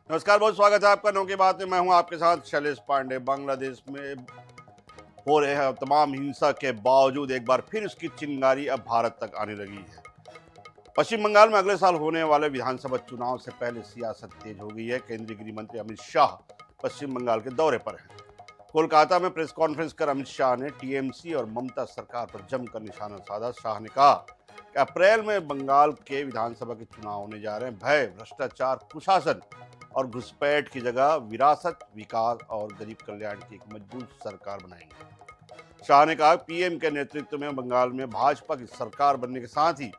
नमस्कार, बहुत स्वागत है आपका नौ की बात में। मैं हूं आपके साथ शैलेश पांडे। बांग्लादेश में हो रहे हैं तमाम हिंसा के बावजूद एक बार फिर उसकी चिंगारी अब भारत तक आने लगी है। पश्चिम बंगाल में अगले साल होने वाले विधानसभा चुनाव से पहले सियासत तेज हो गई है। केंद्रीय गृह मंत्री अमित शाह पश्चिम बंगाल के दौरे पर हैं। कोलकाता में प्रेस कॉन्फ्रेंस कर अमित शाह ने टीएमसी और ममता सरकार पर जमकर निशाना साधा। शाह ने कहा कि अप्रैल में बंगाल के विधानसभा के चुनाव होने जा रहे हैं। भय, भ्रष्टाचार, कुशासन और घुसपैठ की जगह विरासत, विकास और गरीब कल्याण की एक मजबूत सरकार बनाएंगे। शाह ने कहा पीएम के नेतृत्व में बंगाल में भाजपा की सरकार बनने के साथ ही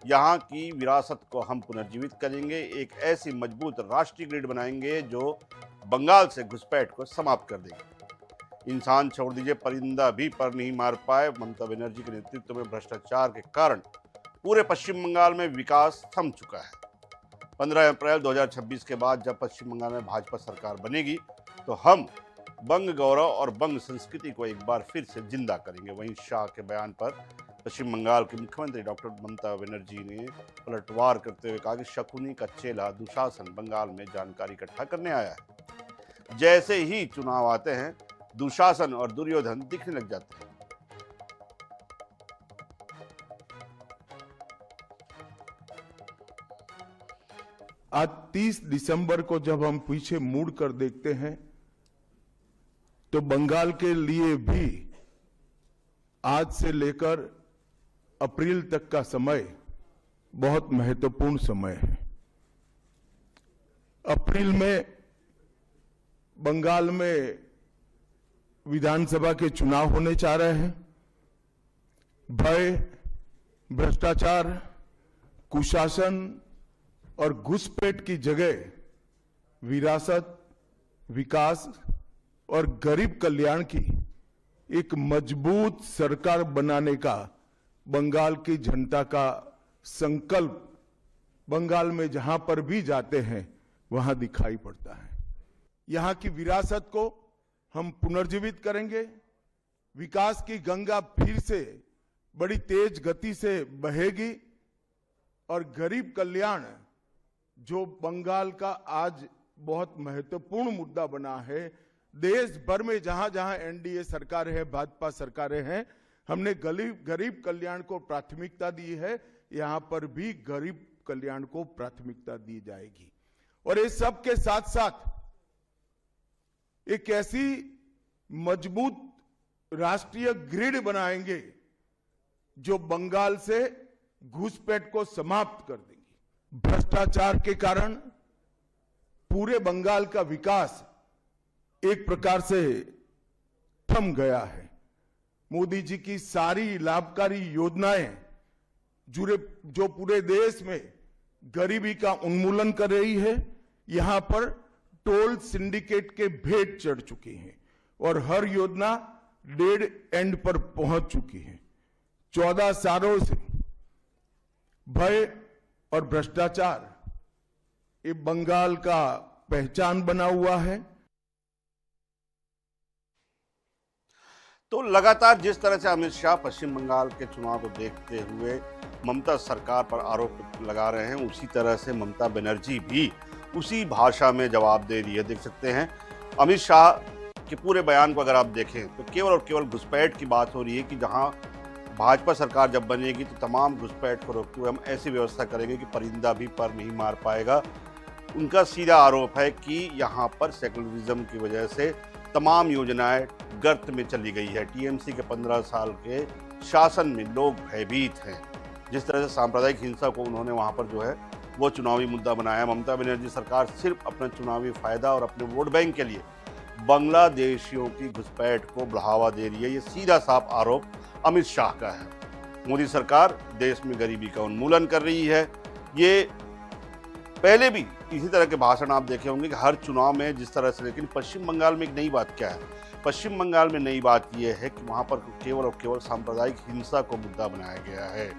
यहाँ की विरासत को हम पुनर्जीवित करेंगे। एक ऐसी मजबूत राष्ट्रीय ग्रिड बनाएंगे जो बंगाल से घुसपैठ को समाप्त कर देगी। इंसान छोड़ दीजिए, परिंदा भी पर नहीं मार पाए। ममता बनर्जी के नेतृत्व में भ्रष्टाचार के कारण पूरे पश्चिम बंगाल में विकास थम चुका है। 15 अप्रैल 2026 के बाद जब पश्चिम बंगाल में भाजपा सरकार बनेगी तो हम बंग गौरव और बंग संस्कृति को एक बार फिर से जिंदा करेंगे। वहीं शाह के बयान पर पश्चिम बंगाल के मुख्यमंत्री डॉक्टर ममता बनर्जी ने पलटवार करते हुए कहा कि शकुनी का चेला दुशासन बंगाल में जानकारी इकट्ठा करने आया है। जैसे ही चुनाव आते हैं दुशासन और दुर्योधन दिखने लग जाते हैं। आज 30 दिसंबर को जब हम पीछे मुड़ कर देखते हैं तो बंगाल के लिए भी आज से लेकर अप्रैल तक का समय बहुत महत्वपूर्ण समय है। अप्रैल में बंगाल में विधानसभा के चुनाव होने जा रहे हैं। भय, भ्रष्टाचार, कुशासन और घुसपैठ की जगह विरासत, विकास और गरीब कल्याण की एक मजबूत सरकार बनाने का बंगाल की जनता का संकल्प बंगाल में जहां पर भी जाते हैं वहां दिखाई पड़ता है। यहां की विरासत को हम पुनर्जीवित करेंगे। विकास की गंगा फिर से बड़ी तेज गति से बहेगी और गरीब कल्याण जो बंगाल का आज बहुत महत्वपूर्ण मुद्दा बना है, देश भर में जहां जहां एनडीए सरकार है, भाजपा सरकारें हैं, हमने गरीब कल्याण को प्राथमिकता दी है। यहां पर भी गरीब कल्याण को प्राथमिकता दी जाएगी। और इस सब के साथ साथ एक ऐसी मजबूत राष्ट्रीय ग्रिड बनाएंगे जो बंगाल से घुसपैठ को समाप्त कर देगी। भ्रष्टाचार के कारण पूरे बंगाल का विकास एक प्रकार से थम गया है। मोदी जी की सारी लाभकारी योजनाएं जो पूरे देश में गरीबी का उन्मूलन कर रही है, यहां पर टोल सिंडिकेट के भेंट चढ़ चुकी हैं और हर योजना डेड एंड पर पहुंच चुकी है। 14 सालों से भय और भ्रष्टाचार ये बंगाल का पहचान बना हुआ है। तो लगातार जिस तरह से अमित शाह पश्चिम बंगाल के चुनाव को देखते हुए ममता सरकार पर आरोप लगा रहे हैं, उसी तरह से ममता बनर्जी भी उसी भाषा में जवाब दे रही है। देख सकते हैं अमित शाह के पूरे बयान को अगर आप देखें तो केवल और केवल घुसपैठ की बात हो रही है कि जहां भाजपा सरकार जब बनेगी तो तमाम घुसपैठ को रोकते हुए हम ऐसी व्यवस्था करेंगे कि परिंदा भी पर नहीं मार पाएगा। उनका सीधा आरोप है कि यहाँ पर सेकुलरिज्म की वजह से तमाम योजनाएं गर्त में चली गई है। टीएमसी के 15 साल के शासन में लोग भयभीत हैं। जिस तरह से सांप्रदायिक हिंसा को उन्होंने वहाँ पर जो है वो चुनावी मुद्दा बनाया। ममता बनर्जी सरकार सिर्फ अपना चुनावी फायदा और अपने वोट बैंक के लिए बांग्लादेशियों की घुसपैठ को बढ़ावा दे रही है। ये सीधा साफ आरोप अमित शाह का है। मोदी सरकार देश में गरीबी का उन्मूलन कर रही है। ये पहले भी इसी तरह के भाषण आप देखे होंगे कि हर चुनाव में जिस तरह से, लेकिन पश्चिम बंगाल में एक नई बात क्या है? पश्चिम बंगाल में नई बात यह है कि वहाँ पर केवल और केवल सांप्रदायिक हिंसा को मुद्दा बनाया गया है।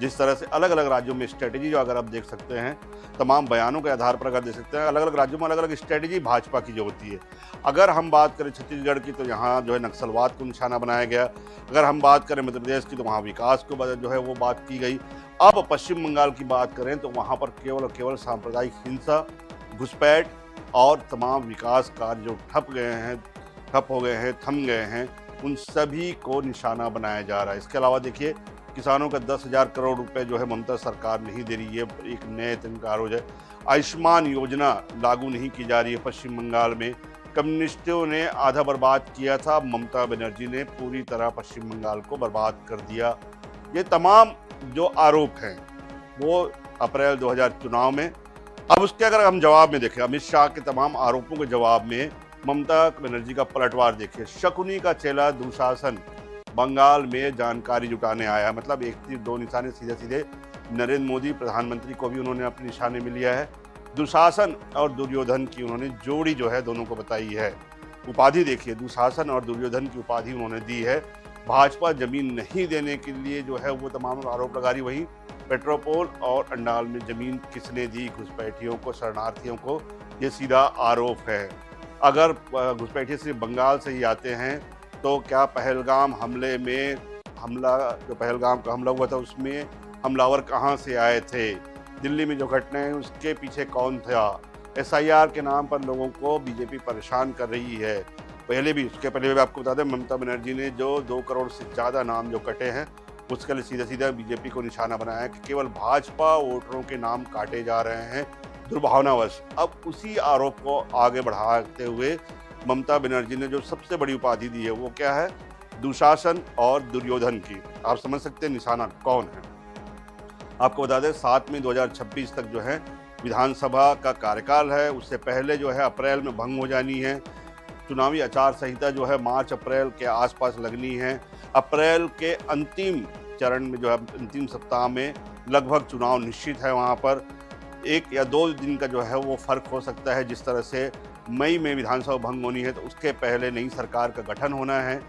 जिस तरह से अलग अलग राज्यों में स्ट्रेटेजी जो अगर आप देख सकते हैं, तमाम बयानों के आधार पर अगर देख सकते हैं, अलग अलग राज्यों में अलग अलग स्ट्रेटेजी भाजपा की जो होती है। अगर हम बात करें छत्तीसगढ़ की तो यहाँ जो है नक्सलवाद को निशाना बनाया गया। अगर हम बात करें मध्य प्रदेश की तो वहाँ विकास को जो है वो बात की गई। अब पश्चिम बंगाल की बात करें तो वहाँ पर केवल और केवल सांप्रदायिक हिंसा, घुसपैठ और तमाम विकास कार्य जो ठप हो गए हैं, थम गए हैं, उन सभी को निशाना बनाया जा रहा है। इसके अलावा देखिए, किसानों का 10,000 करोड़ रुपए जो है ममता सरकार नहीं दे रही है, एक नए तरीका हो जाए। आयुष्मान योजना लागू नहीं की जा रही है पश्चिम बंगाल में। कम्युनिस्टों ने आधा बर्बाद किया था, ममता बनर्जी ने पूरी तरह पश्चिम बंगाल को बर्बाद कर दिया। ये तमाम जो आरोप हैं वो अप्रैल 2000 चुनाव में। अब उसके अगर हम जवाब में देखें, अमित शाह के तमाम आरोपों के जवाब में ममता बनर्जी का पलटवार देखिए। शकुनी का चेला दुशासन बंगाल में जानकारी जुटाने आया, मतलब एक तीर दो निशाने, सीधे सीधे नरेंद्र मोदी प्रधानमंत्री को भी उन्होंने अपने निशाने में लिया है। दुशासन और दुर्योधन की उन्होंने जोड़ी जो है दोनों को बताई है। उपाधि देखिए, दुशासन और दुर्योधन की उपाधि उन्होंने दी है। भाजपा जमीन नहीं देने के लिए जो है वो तमाम आरोप लगा रही। वहीं पेट्रोपोल और अंडाल में जमीन किसने दी घुसपैठियों को, शरणार्थियों को, ये सीधा आरोप है। अगर घुसपैठिए सिर्फ बंगाल से ही आते हैं तो क्या पहलगाम पहलगाम का हमला हुआ था उसमें हमलावर कहाँ से आए थे? दिल्ली में जो घटनाएं उसके पीछे कौन था? SIR के नाम पर लोगों को बीजेपी परेशान कर रही है। उसके पहले भी आपको बता दें, ममता बनर्जी ने जो 2 करोड़ से ज़्यादा नाम जो कटे हैं उसके लिए सीधा सीधा बीजेपी को निशाना बनाया कि केवल भाजपा वोटरों के नाम काटे जा रहे हैं दुर्भावनावश। अब उसी आरोप को आगे बढ़ाते हुए ममता बनर्जी ने जो सबसे बड़ी उपाधि दी है वो क्या है? दुशासन और दुर्योधन की। आप समझ सकते हैं निशाना कौन है। आपको बता दें 7 मई 2026 तक जो है विधानसभा का कार्यकाल है। उससे पहले जो है अप्रैल में भंग हो जानी है। चुनावी आचार संहिता जो है मार्च अप्रैल के आसपास लगनी है। अप्रैल के अंतिम चरण में जो है अंतिम सप्ताह में लगभग चुनाव निश्चित है। वहाँ पर 1 या 2 दिन का जो है वो फर्क हो सकता है। जिस तरह से मई में विधानसभा भंग होनी है तो उसके पहले नई सरकार का गठन होना है।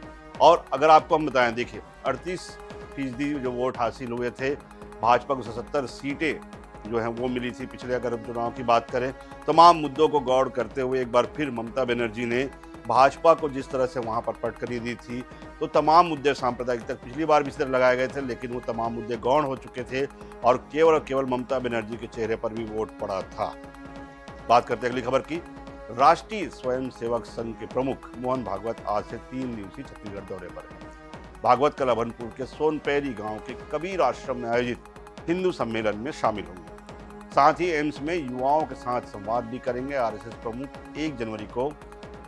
और अगर आपको हम बताएं, देखिए 38% जो वोट हासिल हुए थे, भाजपा को 77 सीटें जो हैं वो मिली थी पिछले अगर चुनाव की बात करें। तमाम मुद्दों को गौर करते हुए एक बार फिर ममता बनर्जी ने भाजपा को जिस तरह से वहाँ पर पटकनी दी थी, तो तमाम मुद्दे सांप्रदायिक तक पिछली बार भी इस तरह लगाए गए थे, लेकिन वो तमाम मुद्दे गौण हो चुके थे और केवल ममता बनर्जी के चेहरे पर भी वोट पड़ा था। बात करते हैं अगली खबर की। राष्ट्रीय स्वयंसेवक संघ के प्रमुख मोहन भागवत आज से 3 दिवसीय छत्तीसगढ़ दौरे पर हैं। भागवत कल अभनपुर के सोनपैरी गांव के कबीर आश्रम में आयोजित हिंदू सम्मेलन में शामिल होंगे। साथ ही एम्स में युवाओं के साथ संवाद भी करेंगे। RSS प्रमुख 1 जनवरी को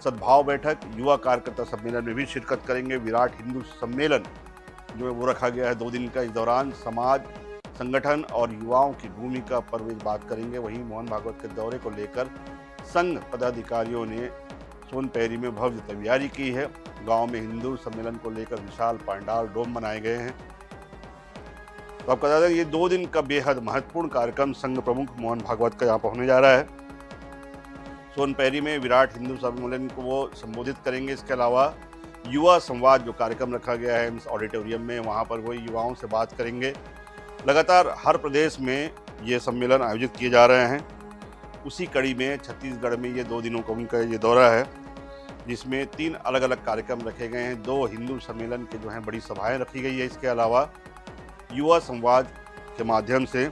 सद्भाव बैठक, युवा कार्यकर्ता सम्मेलन में भी शिरकत करेंगे। विराट हिंदू सम्मेलन जो है वो रखा गया है 2 दिन का। इस दौरान समाज, संगठन और युवाओं की भूमिका पर वे बात करेंगे। वहीं मोहन भागवत के दौरे को लेकर संघ पदाधिकारियों ने सोनपैरी में भव्य तैयारी की है। गांव में हिंदू सम्मेलन को लेकर विशाल पंडाल डोम बनाए गए हैं। तो आपको बता दें ये 2 दिन का बेहद महत्वपूर्ण कार्यक्रम संघ प्रमुख मोहन भागवत का यहाँ पर होने जा रहा है। सोनपैरी में विराट हिंदू सम्मेलन को वो संबोधित करेंगे। इसके अलावा युवा संवाद जो कार्यक्रम रखा गया है एम्स ऑडिटोरियम में, वहाँ पर वो युवाओं से बात करेंगे। लगातार हर प्रदेश में ये सम्मेलन आयोजित किए जा रहे हैं। उसी कड़ी में छत्तीसगढ़ में ये 2 दिनों का उनका ये दौरा है, जिसमें 3 अलग अलग कार्यक्रम रखे गए हैं। 2 हिंदू सम्मेलन के जो हैं बड़ी सभाएं रखी गई है। इसके अलावा युवा संवाद के माध्यम से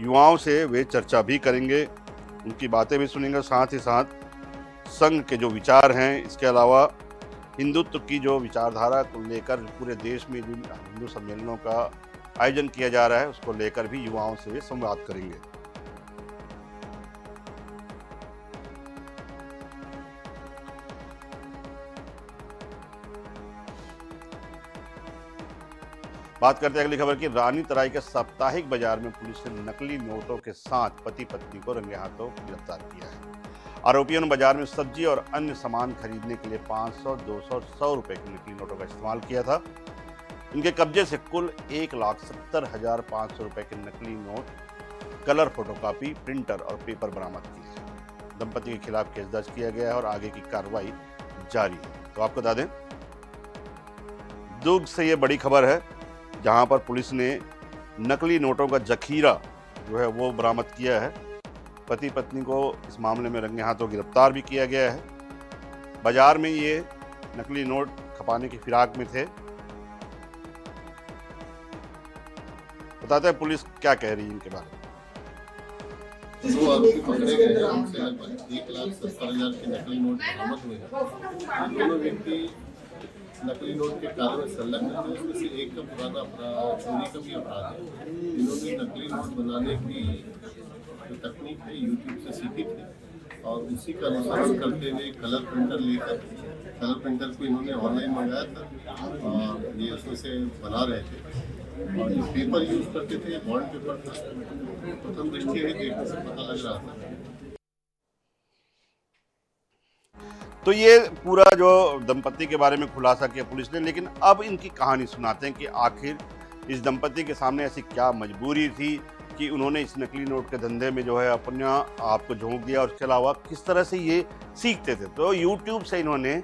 युवाओं से वे चर्चा भी करेंगे, उनकी बातें भी सुनेंगे। साथ ही साथ संघ के जो विचार हैं, इसके अलावा हिंदुत्व की जो विचारधारा को लेकर पूरे देश में जिन हिंदू सम्मेलनों का आयोजन किया जा रहा है उसको लेकर भी युवाओं से वे संवाद करेंगे। बात करते हैं अगली खबर की। रानी तराई के साप्ताहिक बाजार में पुलिस ने नकली नोटों के साथ पति पत्नी को रंगे हाथों गिरफ्तार किया है। आरोपियों ने बाजार में सब्जी और अन्य सामान खरीदने के लिए 500, 200, 100 रुपए के नकली नोटों का इस्तेमाल किया था। इनके कब्जे से कुल 1,70,500 रुपए के नकली नोट, कलर फोटोकॉपी, प्रिंटर और पेपर बरामद किए हैं। दंपति के खिलाफ केस दर्ज किया गया है और आगे की कार्रवाई जारी है। तो आपको बता दें दुर्ग से ये बड़ी खबर है, जहां पर पुलिस ने नकली नोटों का जखीरा जो है वो बरामद किया है। पति पत्नी को इस मामले में रंगे हाथों गिरफ्तार भी किया गया है। बाजार में ये नकली नोट खपाने की फिराक में थे। बताते हैं पुलिस क्या कह रही है इनके बारे में। दो आरोपी पकड़े गए हैं, उनसे लगभग 1,70,000 के नकली नोट बरामद हुए हैं। दोनों व्यक्ति नकली नोट के कार्य में संलग्न थे, उसमें से एक का पुराना अपराध चोरी का भी अपराध है। इन्होंने नकली नोट बनाने की जो तकनीक है यूट्यूब से सीखी थी और उसी का अनुसरण करते हुए कलर प्रिंटर लेकर कलर प्रिंटर को इन्होंने ऑनलाइन मंगाया था और ये उसमें से बना रहे थे। और जो पेपर यूज करते थे बॉन्ड पेपर था, प्रथम दृष्टि ही देखने से पता लग रहा था। तो ये पूरा जो दंपति के बारे में खुलासा किया पुलिस ने, लेकिन अब इनकी कहानी सुनाते हैं कि आखिर इस दंपति के सामने ऐसी क्या मजबूरी थी कि उन्होंने इस नकली नोट के धंधे में जो है अपने आप को झोंक दिया, और उसके अलावा किस तरह से ये सीखते थे। तो यूट्यूब से इन्होंने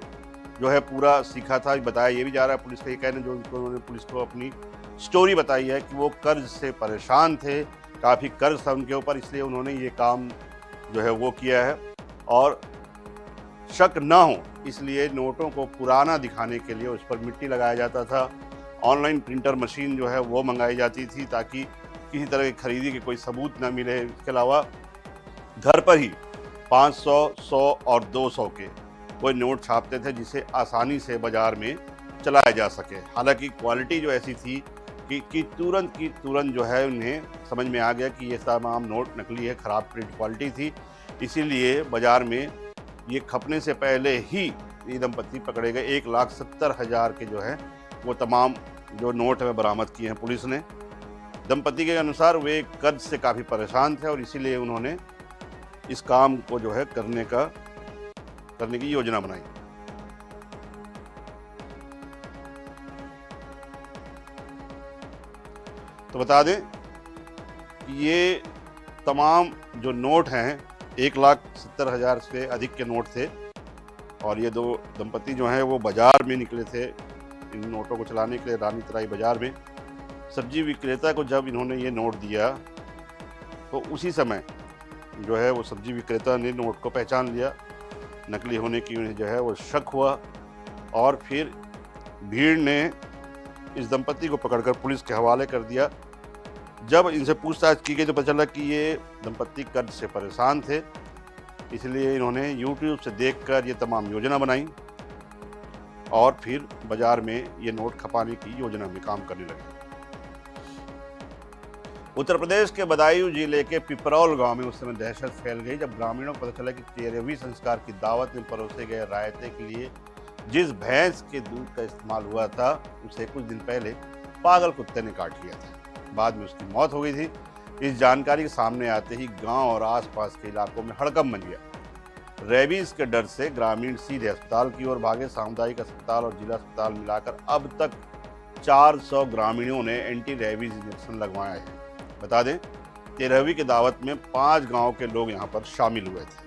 जो है पूरा सीखा था, बताया ये भी जा रहा है पुलिस का ये कहना, जो उन्होंने पुलिस को अपनी स्टोरी बताई है कि वो कर्ज से परेशान थे, काफ़ी कर्ज था उनके ऊपर, इसलिए उन्होंने ये काम जो है वो किया है। और शक ना हो इसलिए नोटों को पुराना दिखाने के लिए उस पर मिट्टी लगाया जाता था। ऑनलाइन प्रिंटर मशीन जो है वो मंगाई जाती थी ताकि किसी तरह की खरीदी के कोई सबूत ना मिले। इसके अलावा घर पर ही 500, 100 और 200 के वो नोट छापते थे जिसे आसानी से बाजार में चलाया जा सके। हालांकि क्वालिटी जो ऐसी थी कि तुरंत जो है उन्हें समझ में आ गया कि ये तमाम नोट नकली है, ख़राब प्रिंट क्वालिटी थी, इसीलिए बाजार में ये खपने से पहले ही ये दंपति पकड़े गए। 1,70,000 के जो है वो तमाम जो नोट है बरामद किए हैं पुलिस ने। दंपति के अनुसार वे कर्ज से काफ़ी परेशान थे और इसीलिए उन्होंने इस काम को जो है करने की योजना बनाई। तो बता दें कि ये तमाम जो नोट हैं 1,70,000 से अधिक के नोट थे और ये दो दंपति जो हैं वो बाज़ार में निकले थे इन नोटों को चलाने के लिए। रानी तराई बाज़ार में सब्जी विक्रेता को जब इन्होंने ये नोट दिया तो उसी समय जो है वो सब्जी विक्रेता ने नोट को पहचान लिया, नकली होने की उन्हें जो है वो शक हुआ और फिर भीड़ ने इस दंपति को पकड़कर पुलिस के हवाले कर दिया। जब इनसे पूछताछ की गई तो पता चला कि ये दंपति कर्ज से परेशान थे, इसलिए इन्होंने YouTube से देखकर ये तमाम योजना बनाई और फिर बाजार में ये नोट खपाने की योजना में काम करने लगे। उत्तर प्रदेश के बदायूं जिले के पिपरौल गांव में उस समय दहशत फैल गई जब ग्रामीणों को पता चला कि 13वीं संस्कार की दावत में परोसे गए रायते के लिए जिस भैंस के दूध का इस्तेमाल हुआ था उसे कुछ दिन पहले पागल कुत्ते ने काट लिया था। बाद में उसकी मौत हो गई थी। इस जानकारी के सामने आते ही गांव और आसपास के इलाकों में हड़कंप मच गया। रेबीज के डर से ग्रामीण सीधे अस्पताल की ओर भागे। सामुदायिक अस्पताल और जिला अस्पताल मिलाकर अब तक 400 ग्रामीणों ने एंटी रेबीज इंजेक्शन लगवाया है। बता दें 13वीं की दावत में 5 गांव के लोग यहां पर शामिल हुए थे।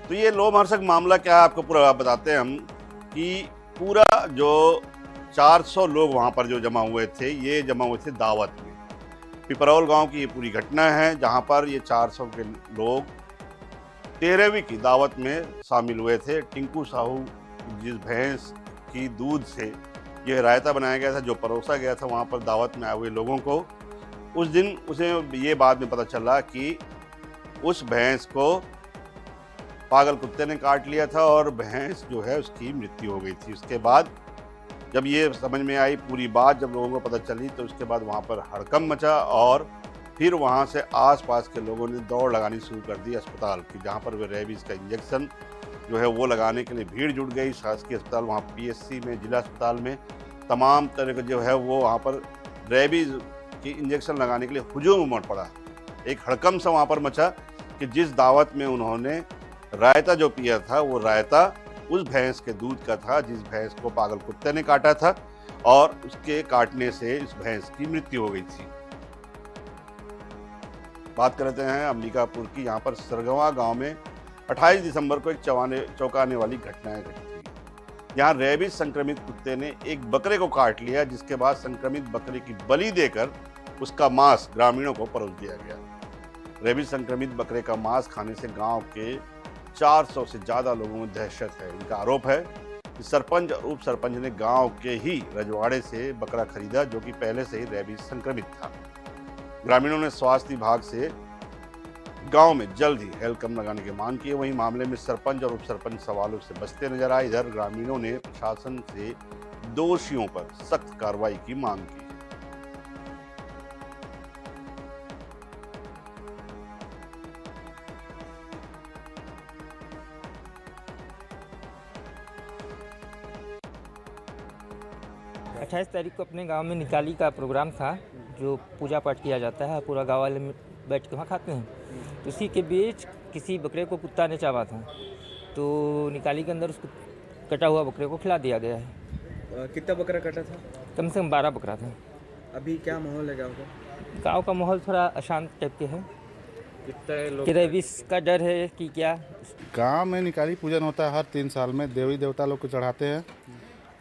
तो ये लोमहर्षक मामला क्या है आपको पूरा बताते हैं हम कि पूरा जो 400 लोग वहाँ पर जो जमा हुए थे ये जमा हुए थे दावत में। पिपरौल गांव की ये पूरी घटना है जहाँ पर ये 400 के लोग 13वीं की दावत में शामिल हुए थे। टिंकू साहू जिस भैंस की दूध से यह रायता बनाया गया था जो परोसा गया था वहाँ पर दावत में आए हुए लोगों को, उस दिन उसे ये बाद में पता चला कि उस भैंस को पागल कुत्ते ने काट लिया था और भैंस जो है उसकी मृत्यु हो गई थी। उसके बाद जब ये समझ में आई पूरी बात, जब लोगों को पता चली तो उसके बाद वहाँ पर हड़कंप मचा और फिर वहाँ से आसपास के लोगों ने दौड़ लगानी शुरू कर दी अस्पताल की, जहाँ पर वे रेबीज़ का इंजेक्शन जो है वो लगाने के लिए भीड़ जुट गई। शासकीय अस्पताल वहाँ PSC में, जिला अस्पताल में तमाम तरह के जो है वो वहाँ पर रेबीज़ की इंजेक्शन लगाने के लिए हुजूम उमड़ पड़ा। एक हड़कंप सा वहाँ पर मचा कि जिस दावत में उन्होंने रायता जो पिया था वो रायता उस भैंस के दूध का था जिस भैंस को पागल कुत्ते ने काटा था और उसके काटने से इस भैंस की मृत्यु हो गई थी। बात करते हैं अंबिकापुर की। यहाँ पर सरगवा गांव में 28 दिसंबर को एक चौंकाने वाली घटनाएं घटी थी। यहाँ रेबीज संक्रमित कुत्ते ने एक बकरे को काट लिया, जिसके बाद संक्रमित बकरे की बलि देकर उसका मांस ग्रामीणों को परोस दिया गया। रेबीज संक्रमित बकरे का मांस खाने से गांव के 400 से ज्यादा लोगों में दहशत है। इनका आरोप है कि सरपंच और उप सरपंच ने गांव के ही रजवाड़े से बकरा खरीदा, जो कि पहले से ही रेबीज संक्रमित था। ग्रामीणों ने स्वास्थ्य विभाग से गांव में जल्द ही हेल्थ कैंप लगाने की मांग की। वहीं मामले में सरपंच और उप सरपंच सवालों से बचते नजर आए। इधर ग्रामीणों ने प्रशासन से दोषियों पर सख्त कार्रवाई की मांग की। अट्ठाईस तारीख को अपने गांव में निकाली का प्रोग्राम था, जो पूजा पाठ किया जाता है, पूरा गांव वाले बैठ के वहाँ खाते हैं। उसी के बीच किसी बकरे को कुत्ता ने चावा था, तो निकाली के अंदर उसको कटा हुआ बकरे को खिला दिया गया है। कितना बकरा कटा था? कम से कम 12 बकरा था। अभी क्या माहौल है गाँव का? गाँव का माहौल थोड़ा अशांत टाइप के है। कितने लोग? कि रेबीज का डर है कि क्या। गांव में निकाली पूजन होता है हर 3 साल में, देवी देवता लोग को चढ़ाते हैं।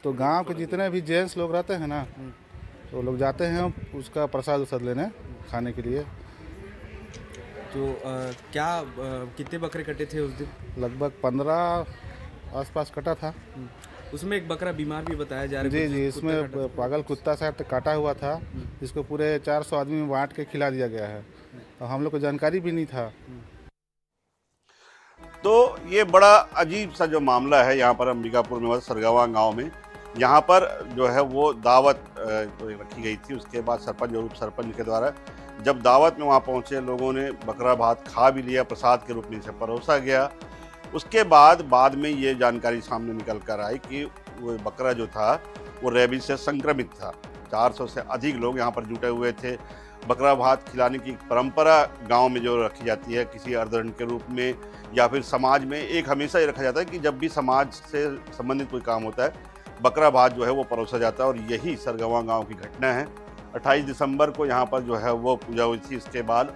तो गांव के जितने भी जेंट्स लोग रहते हैं ना, तो लोग जाते हैं उसका प्रसाद उसाद लेने खाने के लिए। तो कितने बकरे कटे थे उस दिन? लगभग 15 आसपास कटा था। उसमें एक बकरा बीमार भी बताया जा रहा जी है। जी, इसमें पागल कुत्ता शायद काटा हुआ था, जिसको पूरे 400 आदमी में बांट के खिला दिया गया है। और हम लोग को जानकारी भी नहीं था। तो ये बड़ा अजीब सा जो मामला है यहाँ पर अंबिकापुर में सरगवा गांव में, यहाँ पर जो है वो दावत रखी गई थी। उसके बाद सरपंच और उप सरपंच के द्वारा जब दावत में वहाँ पहुँचे लोगों ने बकरा भात खा भी लिया, प्रसाद के रूप में इसे परोसा गया। उसके बाद में ये जानकारी सामने निकल कर आई कि वो बकरा जो था वो रेबीज से संक्रमित था। 400 से अधिक लोग यहाँ पर जुटे हुए थे। बकरा भात खिलाने की परंपरा गांव में जो रखी जाती है किसी अर्धन के रूप में या फिर समाज में, एक हमेशा ये रखा जाता है कि जब भी समाज से संबंधित कोई काम होता है बकरा भात जो है वो परोसा जाता है। और यही सरगवा गांव की घटना है। 28 दिसंबर को यहाँ पर जो है वो पूजा हुई थी। इसके बाद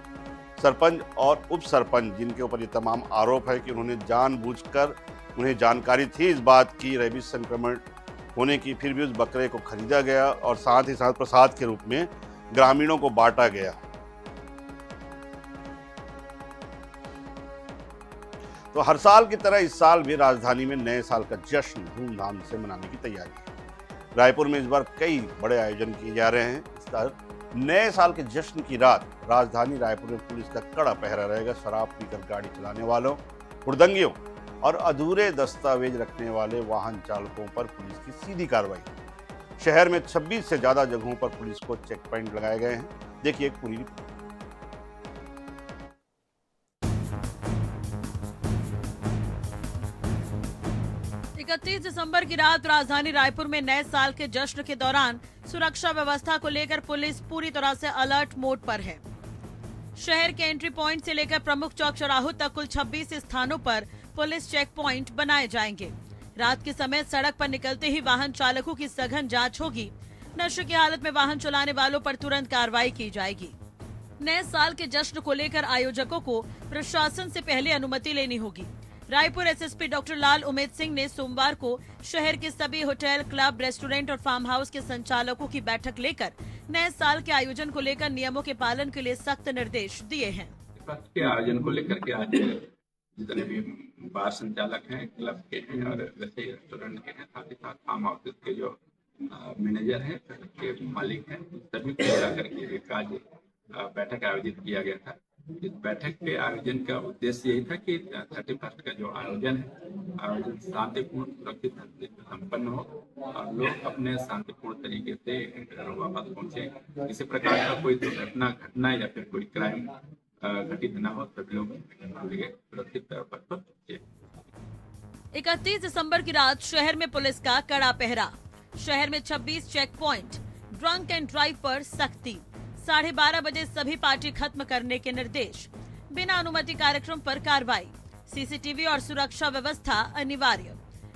सरपंच और उप सरपंच, जिनके ऊपर ये तमाम आरोप है कि उन्होंने जानबूझकर, उन्हें जानकारी थी इस बात की रेबीज संक्रमण होने की, फिर भी उस बकरे को खरीदा गया और साथ ही साथ प्रसाद के रूप में ग्रामीणों को बांटा गया। तो हर साल की तरह इस साल भी राजधानी में नए साल का जश्न धूमधाम से मनाने की तैयारी है। रायपुर में इस बार कई बड़े आयोजन किए जा रहे हैं। इस बार नए साल के जश्न की रात राजधानी रायपुर में पुलिस का कड़ा पहरा रहेगा। शराब पीकर गाड़ी चलाने वालों, हुड़दंगियों और अधूरे दस्तावेज रखने वाले वाहन चालकों पर पुलिस की सीधी कार्रवाई। शहर में 26 से ज्यादा जगहों पर पुलिस को चेक पॉइंट लगाए गए हैं। देखिए एक पूरी रिपोर्ट। 31 दिसंबर की रात राजधानी रायपुर में नए साल के जश्न के दौरान सुरक्षा व्यवस्था को लेकर पुलिस पूरी तरह से अलर्ट मोड पर है। शहर के एंट्री पॉइंट से लेकर प्रमुख चौक चौराहों तक कुल 26 स्थानों पर पुलिस चेक पॉइंट बनाए जाएंगे। रात के समय सड़क पर निकलते ही वाहन चालकों की सघन जांच होगी। नशे की हालत में वाहन चलाने वालों पर तुरंत कार्रवाई की जाएगी। नए साल के जश्न को लेकर आयोजकों को प्रशासन से पहले अनुमति लेनी होगी। रायपुर एसएसपी डॉक्टर लाल उमेद सिंह ने सोमवार को शहर के सभी होटल, क्लब, रेस्टोरेंट और फार्म हाउस के संचालकों की बैठक लेकर नए साल के आयोजन को लेकर नियमों के पालन के लिए सख्त निर्देश दिए हैं। के आयोजन को लेकर के आज जितने भी बार संचालक हैं, क्लब के हैं और वैसे रेस्टोरेंट के हैं, साथ ही साथ फार्म हाउस के जो मैनेजर हैं, के मालिक हैं, सभी को मिला करके एक आज बैठक आयोजित किया गया था। इस बैठक के आयोजन का उद्देश्य यही था कि 31 का जो आयोजन है, आयोजन शांतिपूर्ण, सुरक्षित संपन्न हो और लोग अपने शांतिपूर्ण तरीके से वापस पहुंचे। किसी प्रकार का कोई दुर्घटना घटना या फिर कोई क्राइम घटित न हो, सभी लोग सुरक्षित पथ पर पहुंचे। 31 दिसंबर की रात शहर में पुलिस का कड़ा पहरा। शहर में 26 check point, drunk and drive पर सख्ती। 12:30 बजे सभी पार्टी खत्म करने के निर्देश। बिना अनुमति कार्यक्रम पर कार्रवाई। सीसीटीवी और सुरक्षा व्यवस्था अनिवार्य।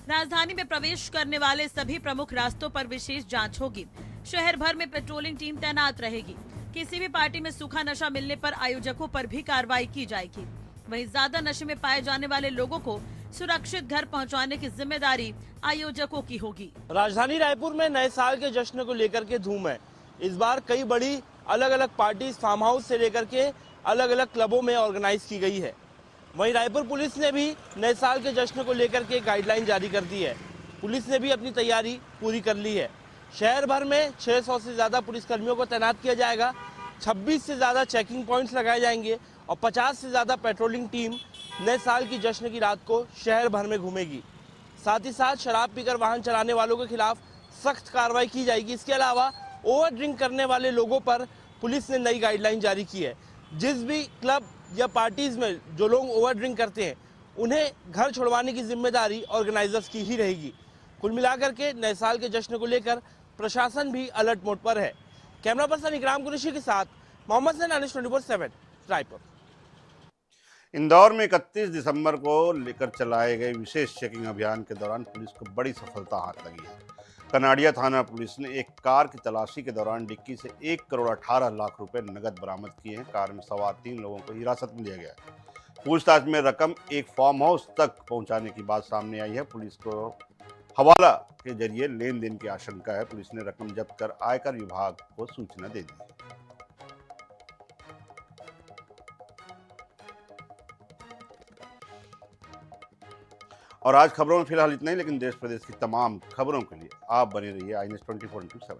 राजधानी में प्रवेश करने वाले सभी प्रमुख रास्तों पर विशेष जांच होगी। शहर भर में पेट्रोलिंग टीम तैनात रहेगी। किसी भी पार्टी में सूखा नशा मिलने पर आयोजकों पर भी कार्रवाई की जाएगी। वहीं ज्यादा नशे में पाए जाने वाले लोगों को सुरक्षित घर पहुंचाने की जिम्मेदारी आयोजकों की होगी। राजधानी रायपुर में नए साल के जश्न को लेकर के धूम है। इस बार कई बड़ी अलग अलग पार्टीज फार्म हाउस से लेकर के अलग अलग क्लबों में ऑर्गेनाइज की गई है। वहीं रायपुर पुलिस ने भी नए साल के जश्न को लेकर के गाइडलाइन जारी कर दी है। पुलिस ने भी अपनी तैयारी पूरी कर ली है। शहर भर में 600 से ज़्यादा पुलिसकर्मियों को तैनात किया जाएगा, 26 से ज़्यादा चेकिंग पॉइंट्स लगाए जाएंगे और 50 से ज़्यादा पेट्रोलिंग टीम नए साल की जश्न की रात को शहर भर में घूमेगी। साथ ही साथ शराब पीकर वाहन चलाने वालों के खिलाफ सख्त कार्रवाई की जाएगी। इसके अलावा ओवर ड्रिंक करने वाले लोगों पर पुलिस ने नई गाइडलाइन जारी की है। जिस भी क्लब या पार्टीज में जो लोग ओवर ड्रिंक करते हैं उन्हें घर छुड़वाने की जिम्मेदारी ऑर्गेनाइजर्स की ही रहेगी। कुल मिलाकर के नए साल के जश्न को लेकर प्रशासन भी अलर्ट मोड पर है। कैमरा पर्सन इकराम कुरैशी के साथ मोहम्मद सैन, Anesh 24/7 रायपुर। इंदौर में 31 दिसंबर को लेकर चलाए गए विशेष चेकिंग अभियान के दौरान पुलिस को बड़ी सफलता हाथ लगी है। कनाड़िया थाना पुलिस ने एक कार की तलाशी के दौरान डिक्की से 1 करोड़ 18 लाख रुपए नगद बरामद किए हैं। कार में सवार 3 लोगों को हिरासत में लिया गया है। पूछताछ में रकम एक फार्म हाउस तक पहुंचाने की बात सामने आई है। पुलिस को हवाला के जरिए लेन देन की आशंका है। पुलिस ने रकम जब्त कर आयकर विभाग को सूचना दे दी। और आज खबरों में फिलहाल इतना ही, लेकिन देश प्रदेश की तमाम खबरों के लिए आप बने रहिए iNews 24/7।